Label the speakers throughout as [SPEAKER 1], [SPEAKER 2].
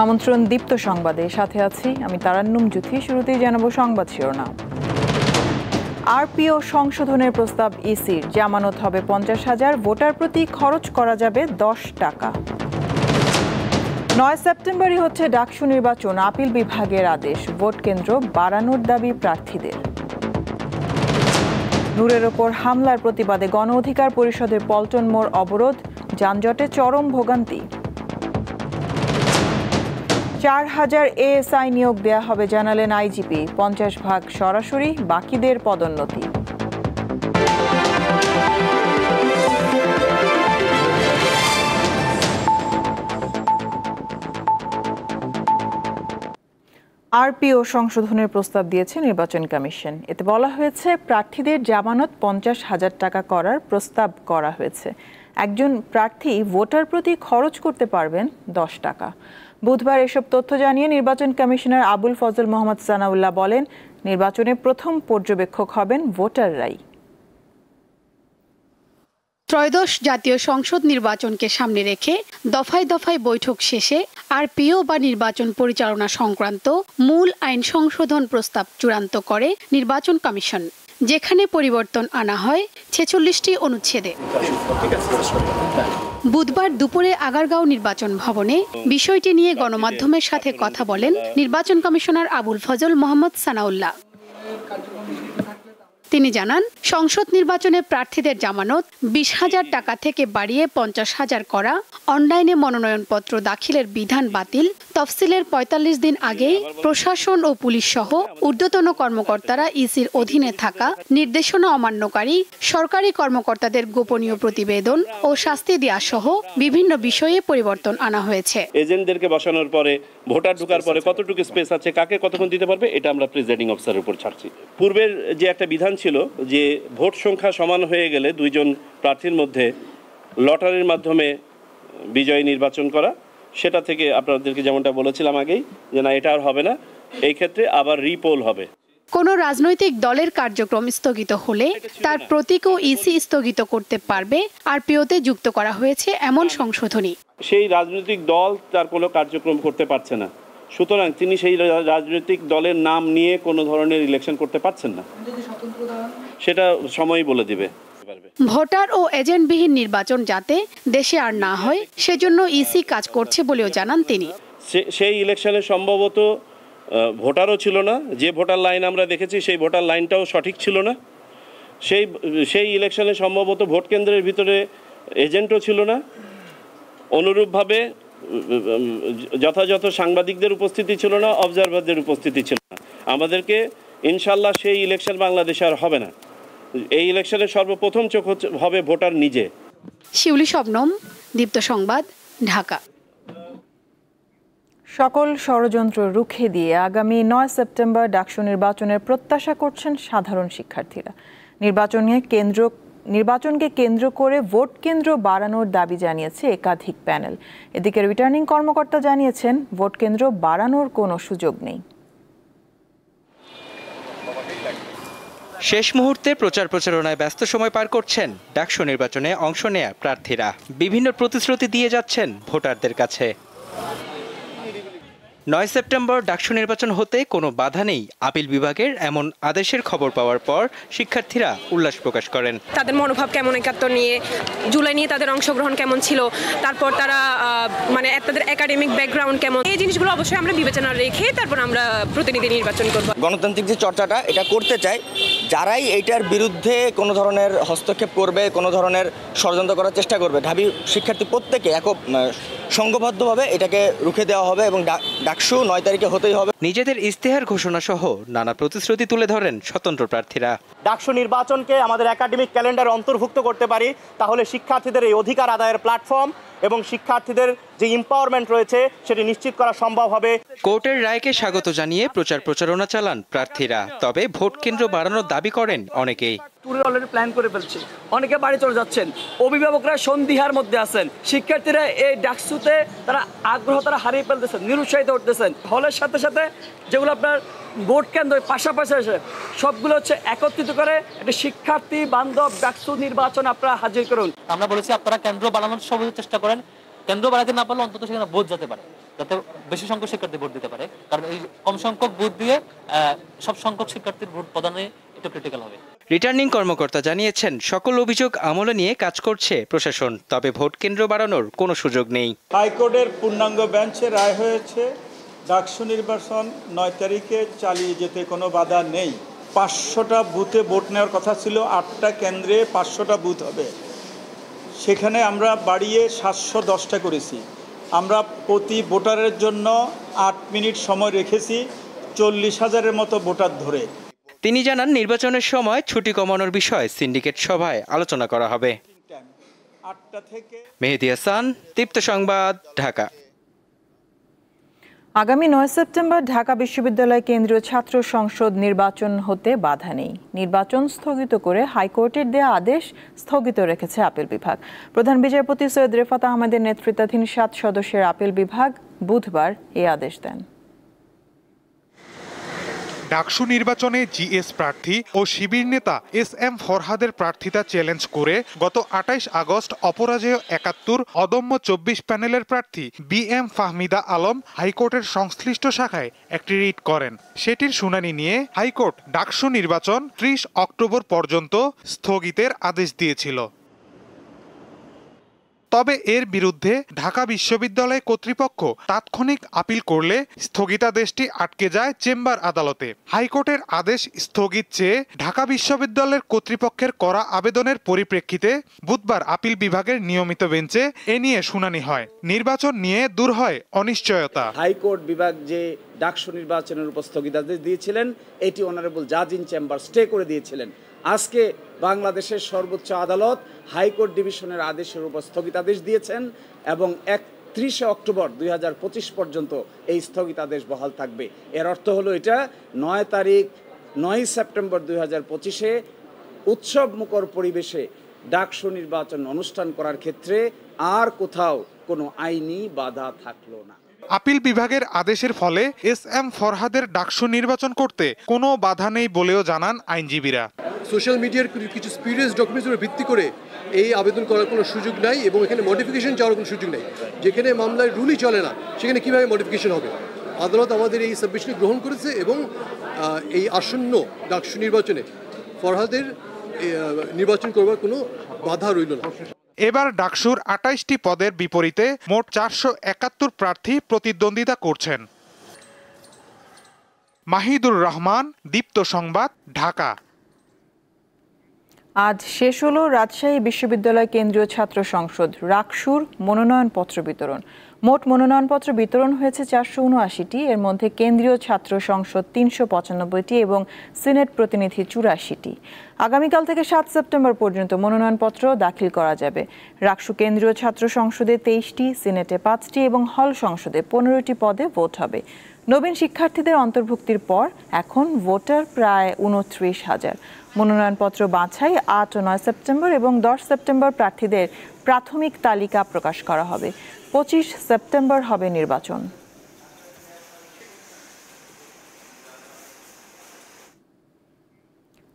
[SPEAKER 1] আমন্ত্রণ দীপ্ত সংবাদে, সাথে আছি আমি তারান্নুম জুথি। শুরুতেই জানাবো সংবাদ শিরোনাম। আরপিও সংশোধনের প্রস্তাব ইসির, জামানত হবে 50,000, ভোটার প্রতি খরচ করা যাবে 10 টাকা। 9 সেপ্টেম্বরই হচ্ছে ডাকসু নির্বাচন, আপিল বিভাগের আদেশ, ভোট কেন্দ্র বাড়ানোর দাবি প্রার্থীদের। নূরের ওপর হামলার প্রতিবাদে গণ অধিকার পরিষদের পল্টন মোড় অবরোধ, যানজটে চরম ভোগান্তি। 4,000 এএসআই নিয়োগ দেয়া হবে জানালেন আইজিপি, 50% সরাসরি, বাকিদের পদোন্নতি। আরপিও সংশোধনের প্রস্তাব দিয়েছে নির্বাচন কমিশন। এতে বলা হয়েছে, প্রার্থীদের জামানত 50,000 টাকা করার প্রস্তাব করা হয়েছে। একজন প্রার্থী ভোটার প্রতি খরচ করতে পারবেন 10 টাকা। বুধবার এসব তথ্য জানিয়ে নির্বাচন কমিশনার আবুল ফজল মোহাম্মদ সানাউল্লাহ বলেন, নির্বাচনে প্রথম পর্যবেক্ষক হবেন ভোটাররাই।
[SPEAKER 2] ত্রয়োদশ জাতীয় সংসদ নির্বাচনকে সামনে রেখে দফায় দফায় বৈঠক শেষে আরপিও বা নির্বাচন পরিচালনা সংক্রান্ত মূল আইন সংশোধন প্রস্তাব চূড়ান্ত করে নির্বাচন কমিশন, যেখানে পরিবর্তন আনা হয় 46টি অনুচ্ছেদে। বুধবার দুপুরে আগারগাঁও নির্বাচন ভবনে বিষয়টি নিয়ে গণমাধ্যমের সাথে কথা বলেন নির্বাচন কমিশনার আবুল ফজল মোহাম্মদ সানাউল্লাহ। তিনি জানান, সংসদ নির্বাচনে প্রার্থীদের জামানত 20,000 টাকা থেকে বাড়িয়ে 50,000 করা, অনলাইনে মনোনয়নপত্র দাখিলের বিধান বাতিল, তফসিলের 45 দিন আগেই প্রশাসন ও পুলিশ সহ ঊর্ধ্বতন কর্মকর্তারা ইসির অধীনে থাকা নির্দেশনা অমান্যকারী সরকারি কর্মকর্তাদের গোপনীয় প্রতিবেদন ও শাস্তি দেওয়া সহ বিভিন্ন বিষয়ে পরিবর্তন আনা হয়েছে।
[SPEAKER 3] এজেন্টদেরকে বসানোর পরে ভোটার ঢোকার পরে কতটুকু স্পেস আছে, কাকে কতক্ষণ দিতে পারবে, এটা আমরা প্রিজাইডিং অফিসারের উপর ছাড়ছি। পূর্বের যে একটা বিধান ছিল যে ভোট সংখ্যা সমান হয়ে গেলে দুইজন প্রার্থীর মধ্যে লটারির মাধ্যমে বিজয়ী নির্বাচন করা, সেটা থেকে আপনাদেরকে যেমনটা বলেছিলাম আগেই যে না, এটা আর হবে না। এই ক্ষেত্রে আবার রিপোল হবে।
[SPEAKER 2] কোনো রাজনৈতিক দলের কার্যক্রম স্থগিত হলে তার প্রতীকও ইসি স্থগিত করতে পারবে আরপিওতে যুক্ত করা হয়েছে এমন সংশোধনী।
[SPEAKER 3] সেই রাজনৈতিক দল তার কোনো কার্যক্রম করতে পারছে না, সুতরাং তিনি সেই রাজনৈতিক দলের নাম নিয়ে কোনো ধরনের ইলেকশন করতে পারছেন না, সেটা সময়ই বলে দিবে।
[SPEAKER 2] ভোটার ও এজেন্টবিহীন নির্বাচন যাতে দেশে আর না হয়, সেজন্য ইসি কাজ করছে বলেও জানান তিনি।
[SPEAKER 3] সেই ইলেকশনে সম্ভবত ভোটারও ছিল না, যে ভোটার লাইন আমরা দেখেছি সেই ভোটার লাইনটাও সঠিক ছিল না। সেই ইলেকশনে সম্ভবত ভোট কেন্দ্রের ভিতরে এজেন্টও ছিল না। অনুরূপভাবে যথাযথ সাংবাদিকদের উপস্থিতি ছিল না, অবজারভারদের উপস্থিতি ছিল না। আমাদেরকে ইনশাল্লাহ সেই ইলেকশন বাংলাদেশে আর হবে না। এই ইলেকশনের সর্বপ্রথম চোখ হবে ভোটার নিজে।
[SPEAKER 2] শিউলি শবনম, দীপ্ত সংবাদ, ঢাকা।
[SPEAKER 1] সকল ষড়যন্ত্র রুখে দিয়ে আগামী 9 সেপ্টেম্বর ডাকসু নির্বাচনের প্রত্যাশা করছেন সাধারণ শিক্ষার্থীরা। নির্বাচনকে কেন্দ্র করে ভোট কেন্দ্র বাড়ানোর দাবি জানিয়েছে একাধিক প্যানেল। এদিকে রিটার্নিং কর্মকর্তা জানিয়েছেন, ভোট কেন্দ্র বাড়ানোর কোনো সুযোগ নেই।
[SPEAKER 4] শেষ মুহূর্তে প্রচারণায় ব্যস্ত সময় পার করছেন ডাকসু নির্বাচনে অংশ নেয়া প্রার্থীরা। বিভিন্ন প্রতিশ্রুতি দিয়ে যাচ্ছেন ভোটারদের কাছে। 9 সেপ্টেম্বর ডাকসু নির্বাচন হতে কোনো বাধা নেই আপিল বিভাগের, এমন আদেশের খবর পাওয়ার পর শিক্ষার্থীরা উল্লাস প্রকাশ করেন।
[SPEAKER 5] তাদের মনোভাব কেমন 71 নিয়ে, জুলাই নিয়ে তাদের অংশগ্রহণ কেমন ছিল, তারপর তারা মানে তাদের একাডেমিক ব্যাকগ্রাউন্ড কেমন, এই জিনিসগুলো অবশ্যই আমরা বিবেচনা রেখে তারপর আমরা প্রতিনিধি নির্বাচন করব।
[SPEAKER 6] গণতান্ত্রিক যে চর্চাটা এটা করতে চাই, যারাই এইটার বিরুদ্ধে কোনো ধরনের হস্তক্ষেপ করবে, কোনো ধরনের ষড়যন্ত্র করার চেষ্টা করবে, ঢাবি শিক্ষার্থী প্রত্যেকে সংঘবদ্ধভাবে এটাকে রুখে দেওয়া হবে এবং ডাকসু 9 তারিখে হতেই হবে।
[SPEAKER 4] নিজেদের ইস্তেহার ঘোষণা সহ নানা প্রতিশ্রুতি তুলে ধরেন স্বতন্ত্র প্রার্থীরা।
[SPEAKER 7] ডাকসু নির্বাচনকে আমাদের একাডেমিক ক্যালেন্ডারে অন্তর্ভুক্ত করতে পারি, তাহলে শিক্ষার্থীদের এই অধিকার আদায়ের প্ল্যাটফর্ম এবং শিক্ষার্থীদের যে এম্পাওয়ারমেন্ট রয়েছে সেটি নিশ্চিত করা সম্ভব হবে।
[SPEAKER 4] কোর্টের রায়কে স্বাগত জানিয়ে প্রচারণা চালান প্রার্থীরা। তবে ভোট কেন্দ্র বাড়ানোর দাবি করেন অনেকেই।
[SPEAKER 8] ট্যুরে অলরেডি প্ল্যান করে ফেলছে, অনেকে বাড়ি চলে যাচ্ছেন, অভিভাবকরা সন্দিহার মধ্যে আছেন, শিক্ষার্থীরা এই ডাকসুতে তারা আগ্রহ তারা হারিয়ে ফেলতেছেন, নিরুৎসাহিত হতেছেন। হলের সাথে সাথে যেগুলো আপনার ভোট কেন্দ্র পাশাপাশি আসে সবগুলো হচ্ছে একত্রিত করে একটা শিক্ষার্থী বান্ধব ডাকসু নির্বাচন আপনারা হাজির করুন।
[SPEAKER 9] আমরা বলেছি আপনারা কেন্দ্র বাড়ানোর সর্বোচ্চ চেষ্টা করেন, কেন্দ্র বাড়াতে না পারলে অন্তত সেখানে ভোট যেতে পারে। যাতে বেশি সংখ্যক শিক্ষার্থী ভোট দিতে পারে, কারণ এই কম সংখ্যক ভোট দিয়ে সব সংখ্যক শিক্ষার্থীর ভোট প্রদানে এটা ক্রিটিক্যাল হবে।
[SPEAKER 4] রিটার্নিং কর্মকর্তা জানিয়েছেন সকল অভিযোগ আমলে নিয়ে কাজ করছে প্রশাসন, তবে ভোট কেন্দ্র বাড়ানোর কোনো সুযোগ নেই।
[SPEAKER 10] হাইকোর্টের পূর্ণাঙ্গ বেঞ্চে রায় হয়েছে ডাকসু নির্বাচন 9 তারিখে চালিয়ে যেতে কোনো বাধা নেই। 500টা বুথে ভোট নেওয়ার কথা ছিল, 8টা কেন্দ্রে 500টা বুথ হবে, সেখানে আমরা বাড়িয়ে 710টা করেছি। আমরা প্রতি ভোটারের জন্য 8 মিনিট সময় রেখেছি 40,000-এর মতো ভোটার ধরে।
[SPEAKER 4] তিনি জানান নির্বাচনের সময় ছুটি কমানোর বিষয়ে সিন্ডিকেট সভায় আলোচনা করা হবে। মেহেদী হাসান, দীপ্ত সংবাদ, ঢাকা।
[SPEAKER 1] আগামী 9 সেপ্টেম্বর ঢাকা বিশ্ববিদ্যালয় কেন্দ্রীয় ছাত্র সংসদ নির্বাচন হতে বাধা নেই। নির্বাচন স্থগিত করে হাইকোর্টের দেয়া আদেশ স্থগিত রেখেছে আপিল বিভাগ। প্রধান বিচারপতি সৈয়দ রেফাত আহমেদের নেতৃত্বাধীন 7 সদস্যের আপিল বিভাগ বুধবার এই আদেশ দেন।
[SPEAKER 11] ডাকসু নির্বাচনে জিএস প্রার্থী ও শিবির নেতা এস.এম. ফরহাদের প্রার্থিতা চ্যালেঞ্জ করে গত 28 আগস্ট অপরাজেয় 71 অদম্য 24 প্যানেলের প্রার্থী বি.এম. ফাহমিদা আলম হাইকোর্টের সংশ্লিষ্ট শাখায় একটি রিট করেন। সেটির শুনানি নিয়ে হাইকোর্ট ডাকসু নির্বাচন 30 অক্টোবর পর্যন্ত স্থগিতের আদেশ দিয়েছিল। তবে এর বিরুদ্ধে ঢাকা বিশ্ববিদ্যালয় কর্তৃপক্ষ তাৎক্ষণিক আপিল করলে স্থগিতাদেশটি আটকে যায় চেম্বার আদালতে। হাইকোর্টের আদেশ স্থগিত চেয়ে ঢাকা বিশ্ববিদ্যালয়ের কর্তৃপক্ষের করা আবেদনের পরিপ্রেক্ষিতে বুধবার আপিল বিভাগের নিয়মিত বেঞ্চে এ নিয়ে শুনানি হয়। নির্বাচন নিয়ে দূর হয় অনিশ্চয়তা।
[SPEAKER 12] হাইকোর্ট বিভাগ যে ডাকসু নির্বাচনের উপর স্থগিতাদেশ দিয়েছিলেন, এটি অনারেবল জাজ ইন চেম্বার স্টে করে দিয়েছিলেন। আজকে বাংলাদেশের সর্বোচ্চ আদালত হাইকোর্ট ডিভিশনের আদেশের উপর স্থগিতাদেশ দিয়েছেন এবং 31 অক্টোবর 2025 পর্যন্ত এই স্থগিতাদেশ বহাল থাকবে। এর অর্থ হলো এটা 9 সেপ্টেম্বর 2025-এ উৎসব মুখর পরিবেশে ডাকসু নির্বাচন অনুষ্ঠান করার ক্ষেত্রে আর কোথাও কোনো আইনি বাধা থাকলো না।
[SPEAKER 11] আপিল বিভাগের আদেশের ফলে এস.এম. ফরহাদের ডাকসু নির্বাচন করতে কোনো বাধা নেই বলেও জানান আইনজীবীরা।
[SPEAKER 13] সোশ্যাল মিডিয়ার কিছু স্পিরিয়াস ডকুমেন্টসের ভিত্তি করে এই আবেদন করার কোনো সুযোগ নাই এবং এখানে মডিফিকেশন যাওয়ার কোনো সুযোগ নেই। যেখানে মামলায় রুলই চলে না সেখানে কীভাবে মডিফিকেশন হবে? আদালত আমাদের এই সাবমিশন গ্রহণ করেছে এবং এই আসন্ন ডাকসু নির্বাচনে ফরহাদের নির্বাচন করবার কোনো বাধা রইল না।
[SPEAKER 11] এবার ডাকসুর 28টি পদের বিপরীতে মোট 471 প্রার্থী প্রতিদ্বন্দ্বিতা করছেন। মাহিদুর রহমান, দীপ্ত সংবাদ, ঢাকা।
[SPEAKER 1] আজ শেষ হলো রাজশাহী বিশ্ববিদ্যালয় কেন্দ্রীয় ছাত্র সংসদ রাকসুর মনোনয়নপত্র বিতরণ। মোট মনোনয়নপত্র বিতরণ হয়েছে 479টি। এর মধ্যে কেন্দ্রীয় ছাত্র সংসদ 395টি এবং সিনেট প্রতিনিধি 84টি। আগামীকাল থেকে 7 সেপ্টেম্বর পর্যন্ত মনোনয়নপত্র দাখিল করা যাবে। রাকসু কেন্দ্রীয় ছাত্র সংসদে 23টি, সিনেটে 5টি এবং হল সংসদে 15টি পদে ভোট হবে। নবীন শিক্ষার্থীদের অন্তর্ভুক্তির পর এখন ভোটার প্রায় 29,000। মনোনয়নপত্র বাছাই 8 ও 9 সেপ্টেম্বর এবং 10 সেপ্টেম্বর প্রার্থীদের প্রাথমিক তালিকা প্রকাশ করা হবে। 25 সেপ্টেম্বর হবে নির্বাচন।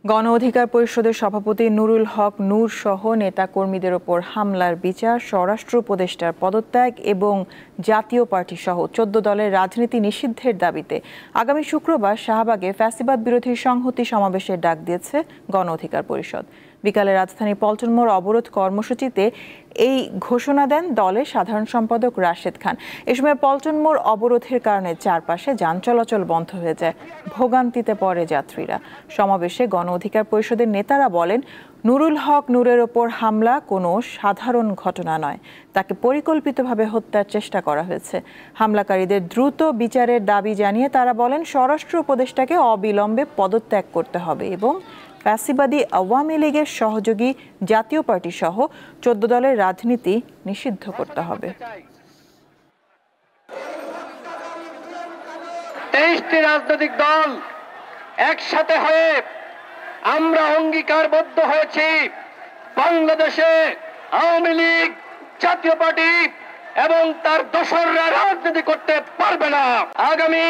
[SPEAKER 1] গণ অধিকার পরিষদের সভাপতি নুরুল হক নূর সহ নেতাকর্মীদের ওপর হামলার বিচার, স্বরাষ্ট্র উপদেষ্টার পদত্যাগ এবং জাতীয় পার্টি সহ 14 দলের রাজনীতি নিষিদ্ধের দাবিতে আগামী শুক্রবার শাহবাগে ফ্যাসিবাদ বিরোধী সংহতি সমাবেশের ডাক দিয়েছে গণ অধিকার পরিষদ। বিকালে রাজধানী পল্টন মোড় অবরোধ কর্মসূচিতে এই ঘোষণা দেন দলের সাধারণ সম্পাদক রাশেদ খান। এ সময় পল্টন মোড় অবরোধের কারণে চারপাশে যান চলাচল বন্ধ হয়ে যায়, ভোগান্তিতে পড়ে যাত্রীরা। সমাবেশে গণ অধিকার পরিষদের নেতারা বলেন, নুরুল হক নূরের ওপর হামলা কোনো সাধারণ ঘটনা নয়, তাকে পরিকল্পিতভাবে হত্যার চেষ্টা করা হয়েছে। হামলাকারীদের দ্রুত বিচারের দাবি জানিয়ে তারা বলেন, স্বরাষ্ট্র উপদেষ্টাকে অবিলম্বে পদত্যাগ করতে হবে এবং ফ্যাসিবাদী আওয়ামী লীগের সহযোগী জাতীয় পার্টি সহ 14 দলের রাজনীতি নিষিদ্ধ করতে হবে।
[SPEAKER 14] 23টি রাজনৈতিক দল একসাথে হয়ে আমরা অঙ্গীকারবদ্ধ হয়েছি, বাংলাদেশে আওয়ামী লীগ, জাতীয় পার্টি এবং তার দোসররা রাজনীতি করতে পারবে না। আগামী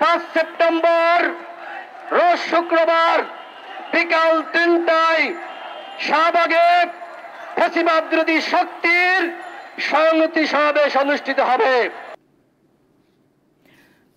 [SPEAKER 14] 5 সেপ্টেম্বর রোজ শুক্রবার বিকাল 3টায় শাহবাগে ফ্যাসিবাদ বিরোধী শক্তির সংহতি সমাবেশ অনুষ্ঠিত হবে।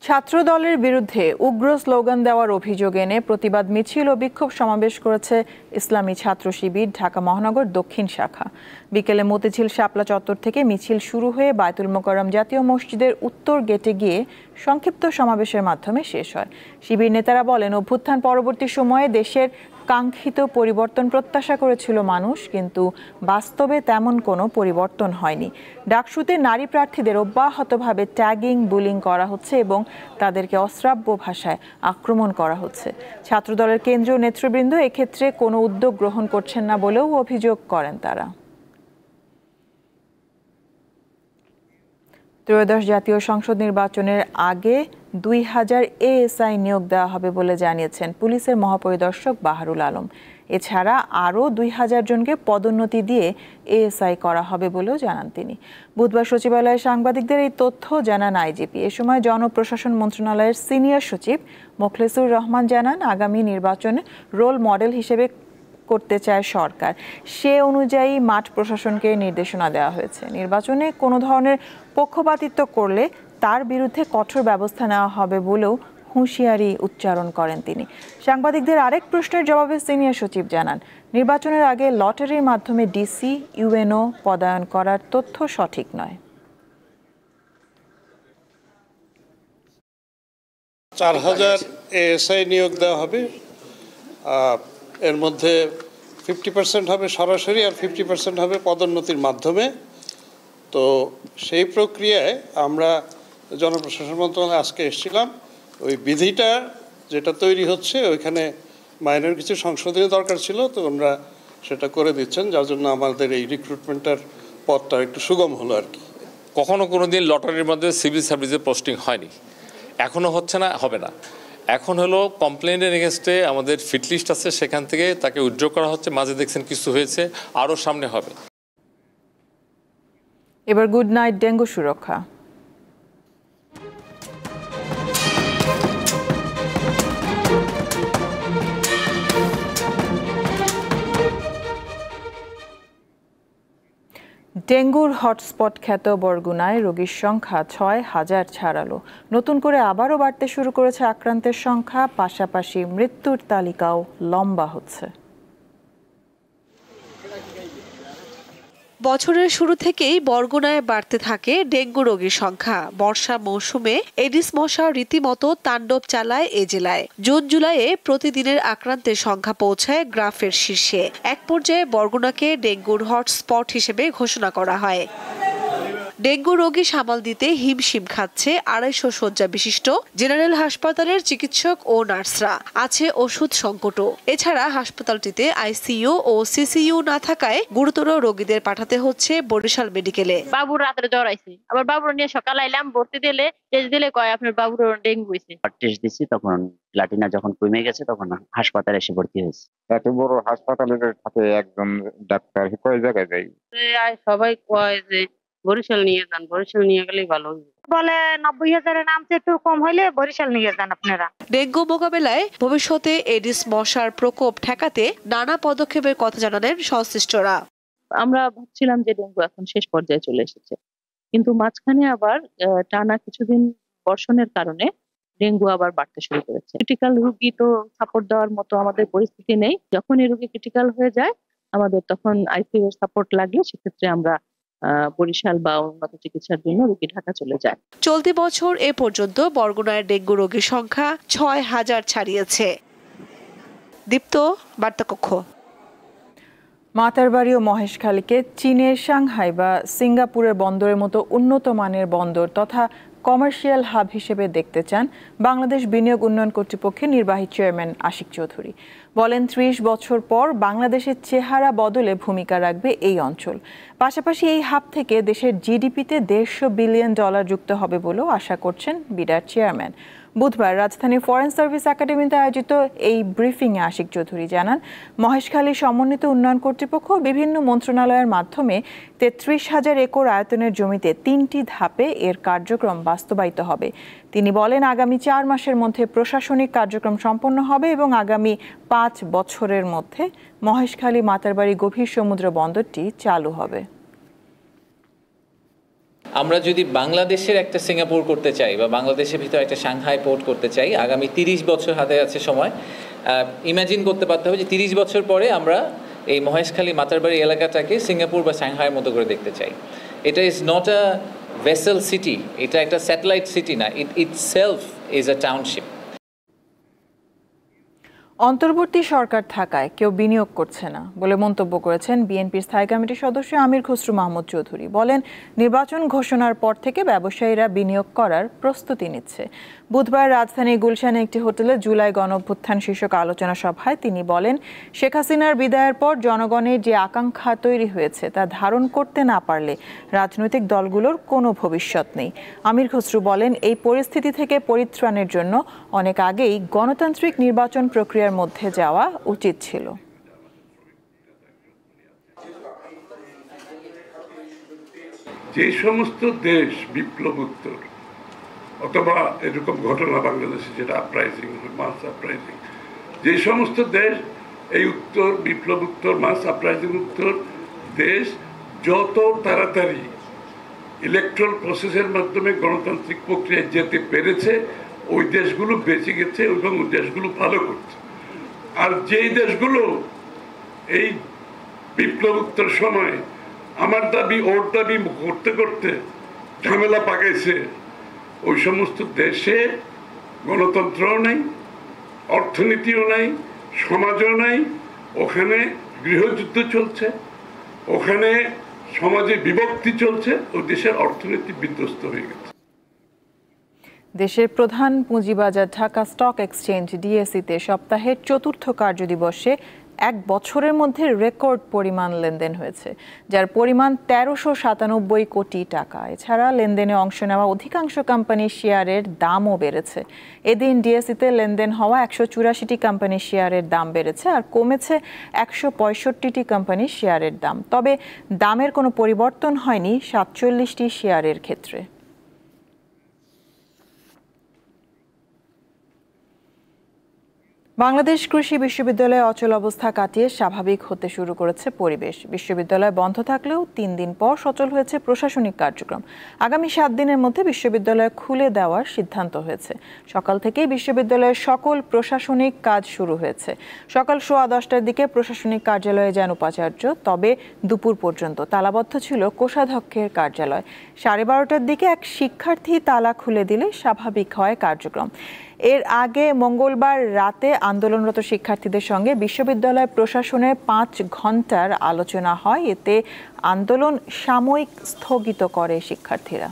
[SPEAKER 1] ছাত্র দলের বিরুদ্ধে উগ্র স্লোগান দেওয়ার অভিযোগ এনে প্রতিবাদ মিছিল ও বিক্ষোভ সমাবেশ করেছে ইসলামী ছাত্র শিবির ঢাকা মহানগর দক্ষিণ শাখা। বিকেলে মতিঝিল শাপলা চত্বর থেকে মিছিল শুরু হয়ে বায়তুল মোকাররম জাতীয় মসজিদের উত্তর গেটে গিয়ে সংক্ষিপ্ত সমাবেশের মাধ্যমে শেষ হয়। শিবির নেতারা বলেন, অভ্যুত্থান পরবর্তী সময়ে দেশের কাঙ্ক্ষিত পরিবর্তন প্রত্যাশা করেছিল মানুষ, কিন্তু বাস্তবে তেমন কোনো পরিবর্তন হয়নি। ডাকসুতে নারী প্রার্থীদের অব্যাহতভাবে ট্যাগিং, বুলিং করা হচ্ছে এবং তাদেরকে অশ্রাব্য ভাষায় আক্রমণ করা হচ্ছে। ছাত্রদলের কেন্দ্রীয় নেতৃবৃন্দ এক্ষেত্রে কোনো উদ্যোগ গ্রহণ করছেন না বলেও অভিযোগ করেন তারা। ত্রয়োদশ জাতীয় সংসদ নির্বাচনের আগে 2000 এএসআই নিয়োগ দেওয়া হবে বলে জানিয়েছেন পুলিশের মহাপরিদর্শক বাহারুল আলম। এছাড়া আরও 2000 জনকে পদোন্নতি দিয়ে এএসআই করা হবে বলেও জানান তিনি। বুধবার সচিবালয়ে সাংবাদিকদের এই তথ্য জানান আইজিপি। এ সময় জনপ্রশাসন মন্ত্রণালয়ের সিনিয়র সচিব মোখলেসুর রহমান জানান, আগামী নির্বাচনে রোল মডেল হিসেবে করতে চায় সরকার। সে অনুযায়ী মাঠ প্রশাসনকে নির্দেশনা দেওয়া হয়েছে। নির্বাচনে কোনো ধরনের পক্ষপাতিত্ব করলে তার বিরুদ্ধে কঠোর ব্যবস্থা নেওয়া হবে বলেও হুঁশিয়ারি উচ্চারণ করেন তিনি। সাংবাদিকদের আরেক প্রশ্নের জবাবে সিনিয়র সচিব জানান, নির্বাচনের আগে লটারির মাধ্যমে ডিসি, ইউএনও পদায়ন করার তথ্য সঠিক নয়।
[SPEAKER 15] 4000 এএসআই নিয়োগ দেওয়া হবে। এর মধ্যে 50% হবে সরাসরি আর 50% হবে পদোন্নতির মাধ্যমে। তো সেই প্রক্রিয়ায় আমরা জনপ্রশাসন মন্ত্রণালয়ে আজকে এসেছিলাম। ওই বিধিটা যেটা তৈরি হচ্ছে ওইখানে মাইনর কিছু সংশোধনের দরকার ছিল, তো আমরা সেটা করে দিচ্ছেন, যার জন্য আমাদের এই রিক্রুটমেন্টের পথটা একটু সুগম হলো আর কি।
[SPEAKER 16] কখনো কোনো দিন লটারির মধ্যে সিভিল সার্ভিসে পোস্টিং হয়নি, এখনও হচ্ছে না, হবে না। এখন হলো কমপ্লেনের এগেনস্টে আমাদের ফিট লিস্ট আছে, সেখান থেকে তাকে উইথড্র করা হচ্ছে। মাঝে দেখছেন কিছু হয়েছে, আরও সামনে হবে।
[SPEAKER 1] এবার গুড নাইট ডেঙ্গু সুরক্ষা। ডেঙ্গুর হটস্পট খ্যাত বরগুনায় রোগীর সংখ্যা 6000 ছাড়ালো। নতুন করে আবারও বাড়তে শুরু করেছে আক্রান্তের সংখ্যা, পাশাপাশি মৃত্যুর তালিকাও লম্বা হচ্ছে।
[SPEAKER 17] বছরের শুরু থেকেই বরগুনায় বাড়তে থাকে ডেঙ্গু রোগীর সংখ্যা। বর্ষা মৌসুমে এডিস মশা রীতিমতো তাণ্ডব চালায় এ জেলায়। জুন জুলাইয়ে প্রতিদিনের আক্রান্তের সংখ্যা পৌঁছায় গ্রাফের শীর্ষে। এক পর্যায়ে বরগুনাকে ডেঙ্গুর হটস্পট হিসেবে ঘোষণা করা হয়। ডেঙ্গু রোগী সামাল দিতে হিমশিম খাচ্ছে 250 শয্যা বিশিষ্ট জেনারেল হাসপাতালের চিকিৎসক ও নার্সরা। আছে ওষুধ সংকটও। এছাড়া হাসপাতালটিতে আইসিইউ ও সিসিইউ না থাকায় গুরুতর রোগীদের পাঠাতে হচ্ছে বরিশাল মেডিকেলে।
[SPEAKER 18] বাবুর রাতে জ্বর আইছে, আবার বাবুর নিয়ে সকাল আইলাম, ভর্তি দিলে টেস্ট দিলে কয় আপনার বাবুর ডেঙ্গু হয়েছে।
[SPEAKER 19] টেস্ট দিছি, তখন প্লাটিনা যখন কমে গেছে তখন হাসপাতালে এসে ভর্তি হয়েছে।
[SPEAKER 20] এত বড় হাসপাতালের সাথে একজন ডাক্তার কয় জায়গায় যাই,
[SPEAKER 18] সবাই কয় যে বরিশাল নিয়ে যান, বরিশাল নিয়ে গেলেই ভালো বলে। 90,000-এর নামতে একটু কম হইলে বরিশাল নিয়ে যান আপনারা।
[SPEAKER 17] ডেঙ্গু মোকাবেলায় ভবিষ্যতে এডিস মশার প্রকোপ ঠেকাতে নানা পদক্ষেপের কথা জানালেন সংশ্লিষ্টরা।
[SPEAKER 21] আমরা ভাবছিলাম যে ডেঙ্গু এখন শেষ পর্যায়ে চলে এসেছে, কিন্তু মাঝখানে আবার টানা কিছুদিন বর্ষণের কারণে ডেঙ্গু আবার বাড়তে শুরু করেছে। ক্রিটিক্যাল রোগী তো সাপোর্ট দেওয়ার মতো আমাদের পরিস্থিতি নেই। যখন এই রোগী ক্রিটিক্যাল হয়ে যায় আমাদের তখন আইসিইউ এর সাপোর্ট লাগলে সেক্ষেত্রে আমরা বরিশাল বা উন্নত চিকিৎসার জন্য রোগী ঢাকা চলে যায়।
[SPEAKER 17] চলতি বছর এ পর্যন্ত বরগুনায় ডেঙ্গু রোগীর সংখ্যা 6000 ছাড়িয়েছে। দীপ্ত, বার্তাকক্ষ।
[SPEAKER 1] মাতারবাড়ি ও মহেশখালীকে চীনের সাংহাই বা সিঙ্গাপুরের বন্দরের মতো উন্নত মানের বন্দর তথা কমার্শিয়াল হাব হিসেবে দেখতে চান বাংলাদেশ বিনিয়োগ উন্নয়ন কর্তৃপক্ষের নির্বাহী চেয়ারম্যান আশিক চৌধুরী। বলেন, 30 বছর পর বাংলাদেশের চেহারা বদলে ভূমিকা রাখবে এই অঞ্চল। পাশাপাশি এই হাব থেকে দেশের জিডিপিতে $150 বিলিয়ন যুক্ত হবে বলেও আশা করছেন বিডার চেয়ারম্যান। বুধবার রাজধানীর ফরেন সার্ভিস একাডেমিতে আয়োজিত এই ব্রিফিংয়ে আশিক চৌধুরী জানান, মহেশখালী সমন্বিত উন্নয়ন কর্তৃপক্ষ বিভিন্ন মন্ত্রণালয়ের মাধ্যমে 33,000 একর আয়তনের জমিতে 3টি ধাপে এর কার্যক্রম বাস্তবায়িত হবে। তিনি বলেন, আগামী 4 মাসের মধ্যে প্রশাসনিক কার্যক্রম সম্পন্ন হবে এবং আগামী 5 বছরের মধ্যে মহেশখালী মাতারবাড়ি গভীর সমুদ্র বন্দরটি চালু হবে।
[SPEAKER 3] আমরা যদি বাংলাদেশের একটা সিঙ্গাপুর করতে চাই বা বাংলাদেশের ভিতরে একটা সাংহাই পোর্ট করতে চাই, আগামী 30 বছর হাতে আছে সময়। ইমাজিন করতে পারতে হবে যে 30 বছর পরে আমরা এই মহেশখালী মাতারবাড়ি এলাকাটাকে সিঙ্গাপুর বা সাংহাইয়ের মতো করে দেখতে চাই। এটা is not a vessel city, এটা একটা স্যাটেলাইট সিটি না, ইট সেলফ ইজ আ টাউনশিপ।
[SPEAKER 1] অন্তর্বর্তী সরকার থাকায় কেউ বিনিয়োগ করছে না বলে মন্তব্য করেছেন বিএনপির স্থায়ী কমিটির সদস্য আমির খসরু মাহমুদ চৌধুরী। বলেন, নির্বাচন ঘোষণার পর থেকে ব্যবসায়ীরা বিনিয়োগ করার প্রস্তুতি নিচ্ছে। বুধবার রাজধানী গুলশানে একটি হোটেলে জুলাই গণঅভ্যুত্থান শীর্ষক আলোচনা সভায় তিনি বলেন, শেখ হাসিনার বিদায়ের পর জনগণের যে আকাঙ্ক্ষা তৈরি হয়েছে তা ধারণ করতে না পারলে রাজনৈতিক দলগুলোর কোনো ভবিষ্যৎ নেই। আমির খসরু বলেন, এই পরিস্থিতি থেকে পরিত্রাণের জন্য অনেক আগেই গণতান্ত্রিক নির্বাচন প্রক্রিয়ার মধ্যে যাওয়া উচিত ছিল।
[SPEAKER 22] যে সমস্ত দেশ বিপ্লবোত্তর অথবা এরকম ঘটনা বাংলাদেশে যেটা আপরাইজিং, মাস আপরাইজিং, যে সমস্ত দেশ এই উত্তর বিপ্লবোত্তর মাস আপরাইজিং উত্তর দেশ যত তাড়াতাড়ি ইলেকট্রাল প্রসেসের মাধ্যমে গণতান্ত্রিক প্রক্রিয়ায় যেতে পেরেছে, ওই দেশগুলো বেঁচে গেছে এবং ওই দেশগুলো ভালো করছে। আর যেই দেশগুলো এই বিপ্লবোত্তর সময় আমার দাবি ওর দাবি করতে করতে ঝামেলা পাকাইছে, ওই সমস্ত দেশে গণতন্ত্রও নাই, অর্থনীতিও নাই, সমাজও নাই, ওখানে গৃহযুদ্ধ চলছে, ওখানে সমাজে বিভক্তি চলছে, ওই দেশের অর্থনীতি বিধ্বস্ত হয়ে গেছে।
[SPEAKER 1] দেশের প্রধান পুঁজিবাজার ঢাকা স্টক এক্সচেঞ্জ ডিএসইতে সপ্তাহের চতুর্থ কার্যদিবসে এক বছরের মধ্যে রেকর্ড পরিমাণ লেনদেন হয়েছে, যার পরিমাণ 1397 কোটি টাকা। এছাড়া লেনদেনে অংশ নেওয়া অধিকাংশ কোম্পানির শেয়ারের দামও বেড়েছে। এদিন ডিএসইতে লেনদেন হওয়া 184টি কোম্পানির শেয়ারের দাম বেড়েছে আর কমেছে 165টি কোম্পানির শেয়ারের দাম। তবে দামের কোনো পরিবর্তন হয়নি 47টি শেয়ারের ক্ষেত্রে। বাংলাদেশ কৃষি বিশ্ববিদ্যালয়ে অচল অবস্থা কাটিয়ে স্বাভাবিক হতে শুরু করেছে পরিবেশ। বিশ্ববিদ্যালয় বন্ধ থাকলেও 3 দিন পর সচল হয়েছে প্রশাসনিক কার্যক্রম। আগামী 7 দিনের মধ্যে বিশ্ববিদ্যালয় খুলে দেওয়ার সিদ্ধান্ত হয়েছে। সকাল থেকেই বিশ্ববিদ্যালয়ের সকল প্রশাসনিক কাজ শুরু হয়েছে। সকাল 10:15টার দিকে প্রশাসনিক কার্যালয়ে যান উপাচার্য, তবে দুপুর পর্যন্ত তালাবদ্ধ ছিল কোষাধ্যক্ষের কার্যালয়। 12:30টার দিকে এক শিক্ষার্থী তালা খুলে দিলে স্বাভাবিক হয় কার্যক্রম। এর আগে মঙ্গলবার রাতে আন্দোলনরত শিক্ষার্থীদের সঙ্গে বিশ্ববিদ্যালয় প্রশাসনের 5 ঘন্টার আলোচনা হয়। এতে আন্দোলন সাময়িক স্থগিত করে শিক্ষার্থীরা।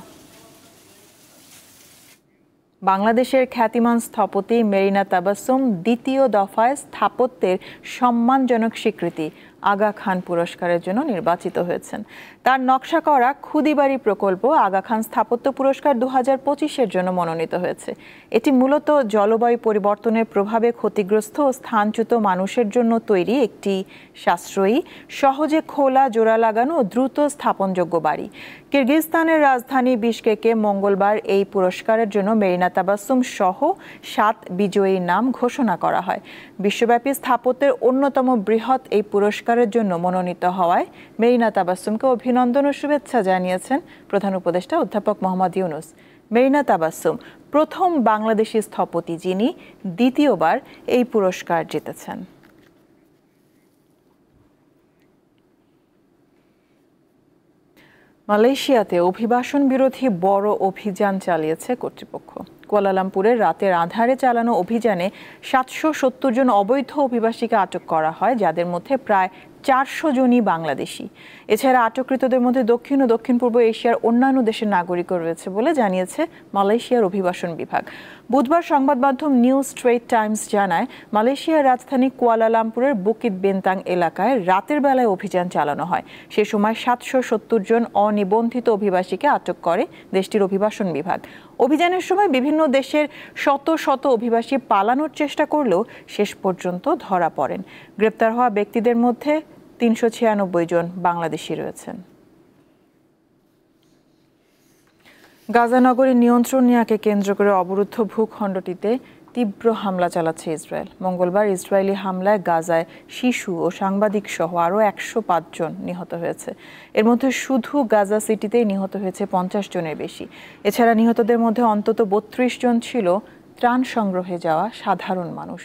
[SPEAKER 1] বাংলাদেশের খ্যাতিমান স্থপতি মেরিনা তাবাসসুম দ্বিতীয় দফায় স্থাপত্যের সম্মানজনক স্বীকৃতি আগা খান পুরস্কারের জন্য নির্বাচিত হয়েছেন। তার নকশা করা খুদিবাড়ি প্রকল্প আগা খান স্থাপত্য পুরস্কার 2025-এর জন্য মনোনীত হয়েছে। এটি মূলত জলবায়ু পরিবর্তনের প্রভাবে ক্ষতিগ্রস্ত ও স্থানচ্যুত মানুষের জন্য তৈরি একটি সাশ্রয়ী, সহজে খোলা, জোড়া লাগানো ও দ্রুত স্থাপনযোগ্য বাড়ি। কিরগিজস্তানের রাজধানী বিশকেকে মঙ্গলবার এই পুরস্কারের জন্য মেরিনা তাবাসসুম সহ 7 বিজয়ীর নাম ঘোষণা করা হয়। বিশ্বব্যাপী স্থাপত্যের অন্যতম বৃহৎ এই পুরস্কারের জন্য মনোনীত হওয়ায় মেরিনা তাবাসসুমকে অভিনন্দন ও শুভেচ্ছা জানিয়েছেন প্রধান উপদেষ্টা অধ্যাপক মোহাম্মদ ইউনূস। মেরিনা তাবাসসুম প্রথম বাংলাদেশি স্থপতি যিনি দ্বিতীয়বার এই পুরস্কার জিতেছেন। মালয়েশিয়াতে অভিবাসন বিরোধী বড় অভিযান চালিয়েছে কর্তৃপক্ষ। কুয়ালালামপুরের রাতের আঁধারে চালানো অভিযানে 770 জন অবৈধ অভিবাসীকে আটক করা হয়, যাদের মধ্যে প্রায় 400 জনই বাংলাদেশি। এছাড়া আটককৃতদের মধ্যে দক্ষিণ ও দক্ষিণ পূর্ব এশিয়ার অন্যান্য দেশের নাগরিকও রয়েছে বলে জানিয়েছে মালয়েশিয়ার অভিবাসন বিভাগ। বুধবার সংবাদ মাধ্যম নিউ স্ট্রেইট টাইমস জানায়, মালয়েশিয়ার রাজধানী কুয়ালালামপুরের বুকিত বেন্তাং এলাকায় রাতের বেলায় অভিযান চালানো হয়। সে সময় 770 জন অনিবন্ধিত অভিবাসীকে আটক করে দেশটির অভিবাসন বিভাগ। অভিযানের সময় বিভিন্ন দেশের শত শত অভিবাসী পালানোর চেষ্টা করলেও শেষ পর্যন্ত ধরা পড়েন। গ্রেপ্তার হওয়া ব্যক্তিদের মধ্যে 396 জন বাংলাদেশি রয়েছেন। গাজা নগরীর নিয়ন্ত্রণ নেওয়াকে কেন্দ্র করে অবরুদ্ধ ভূখণ্ডটিতে তীব্র হামলা চালাচ্ছে ইসরায়েল। মঙ্গলবার ইসরায়েলি হামলায় গাজায় শিশু ও সাংবাদিক সহ আরও 105 জন নিহত হয়েছে। এর মধ্যে শুধু গাজা সিটিতেই নিহত হয়েছে 50 জনের বেশি। এছাড়া নিহতদের মধ্যে অন্তত 32 জন ছিল ত্রাণ সংগ্রহে যাওয়া সাধারণ মানুষ।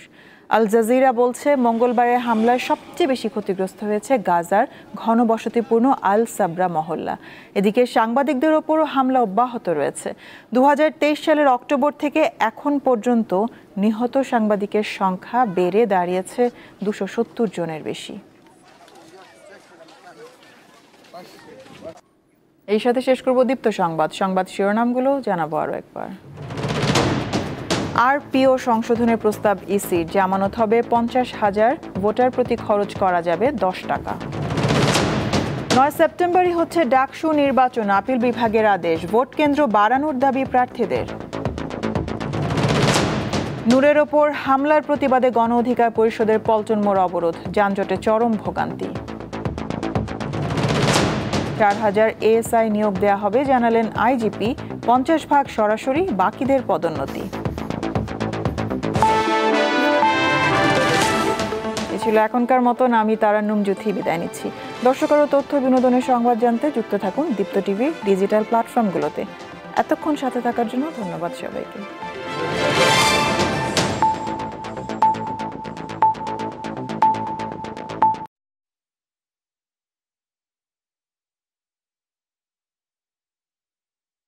[SPEAKER 1] আল জাজিরা বলছে, মঙ্গলবারের হামলায় সবচেয়ে বেশি ক্ষতিগ্রস্ত হয়েছে গাজার ঘনবসতিপূর্ণ আল সাবরা মহল্লা। এদিকে সাংবাদিকদের ওপরও হামলা অব্যাহত রয়েছে। 2023 সালের অক্টোবর থেকে এখন পর্যন্ত নিহত সাংবাদিকের সংখ্যা বেড়ে দাঁড়িয়েছে 270 জনের বেশি। এই সাথে শেষ করব দীপ্ত সংবাদ শিরোনামগুলো জানাবো আরও একবার। আরপিও সংশোধনের প্রস্তাব ইসির, জামানত হবে 50,000, ভোটার প্রতি খরচ করা যাবে 10 টাকা। 9 সেপ্টেম্বরই হচ্ছে ডাকসু নির্বাচন, আপিল বিভাগের আদেশ, ভোট কেন্দ্র বাড়ানোর দাবি প্রার্থীদের। নূরের ওপর হামলার প্রতিবাদে গণ অধিকার পরিষদের পল্টন মোড় অবরোধ, যানজটে চরম ভোগান্তি। 4000 এএসআই নিয়োগ দেওয়া হবে, জানালেন আইজিপি, 50% সরাসরি, বাকিদের পদোন্নতি। ছিল এখনকার মতন, আমি তারান্নুম জুথি বিদায় নিচ্ছি। দর্শক আরও তথ্য বিনোদনের সংবাদ জানতে যুক্ত থাকুন দীপ্ত টিভির ডিজিটাল প্ল্যাটফর্মগুলোতে। এতক্ষণ সাথে থাকার জন্য ধন্যবাদ সবাইকে।